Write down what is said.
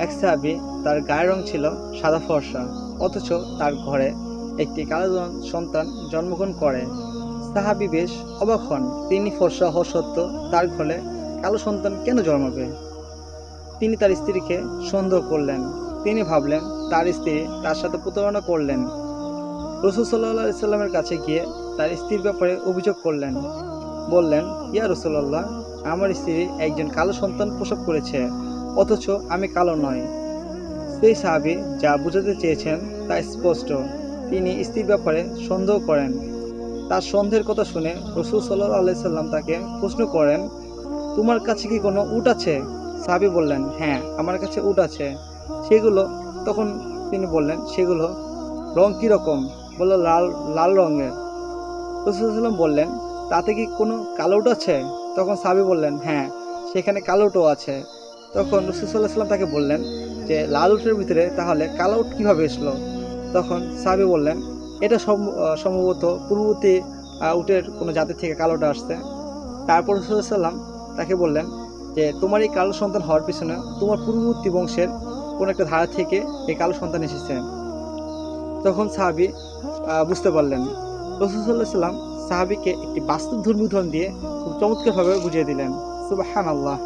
এক সাহাবী, তার গায়ের রং ছিল সাদা ফর্সা, অথচ তার ঘরে একটি কালো সন্তান জন্মগ্রহণ করে। সাহাবী বেশ অবাক হন, তিনি ফর্সা হওয়া সত্ত্বেও তার ঘরে কালো সন্তান কেন জন্মাবে। তিনি তার স্ত্রীকে সন্দেহ করলেন। তিনি ভাবলেন তার স্ত্রী তার সাথে প্রতারণা করলেন। রাসূল সাল্লাল্লাহু আলাইহি সাল্লামের কাছে গিয়ে তার স্ত্রীর ব্যাপারে অভিযোগ করলেন। বললেন, ইয়া রাসূলুল্লাহ, আমার স্ত্রী একজন কালো সন্তান প্রসব করেছে, অথচ আমি কালো নয়। সেই সাহাবী যা বুঝাতে চেয়েছেন তা স্পষ্ট। তিনি স্ত্রীর ব্যাপারে সন্দেহ করেন। তার সন্দেহের কথা শুনে রাসূল সাল্লাল্লাহু আলাইহি সাল্লাম তাকে প্রশ্ন করেন, তোমার কাছে কি কোনো উট আছে? সাহাবী বললেন, হ্যাঁ, আমার কাছে উট আছে। সেগুলো তখন তিনি বললেন, সেগুলো রং কীরকম? বলল, লাল লাল রঙের। রাসূল সাল্লাল্লাহু আলাইহি সাল্লাম বললেন, তাতে কি কোনো কালো উট আছে? তখন সাহাবী বললেন, হ্যাঁ, সেখানে কালো উটও আছে। তখন রাসূল সাল্লাল্লাহু আলাইহি সাল্লাম তাকে বললেন যে, লাল উটের ভিতরে তাহলে কালো উট কীভাবে এসলো? তখন সাহাবী বললেন, এটা সম্ভবত পূর্ববর্তী উটের কোনো জাতি থেকে কালোটা আসছে। তারপর রাসূল সাল্লাল্লাহু আলাইহি সাল্লাম তাকে বললেন যে, তোমার এই কালো সন্তান হওয়ার পিছনে তোমার পূর্ববর্তী বংশের কোনো একটা ধারা থেকে এই কালো সন্তান এসেছে। তখন সাহাবী বুঝতে পারলেন। রাসূল সাল্লাল্লাহু আলাইহি সাল্লাম সাহাবীকে একটি বাস্তবধর্মী উদাহরণ দিয়ে খুব চমৎকারভাবে বুঝিয়ে দিলেন। সুবহানাল্লাহ।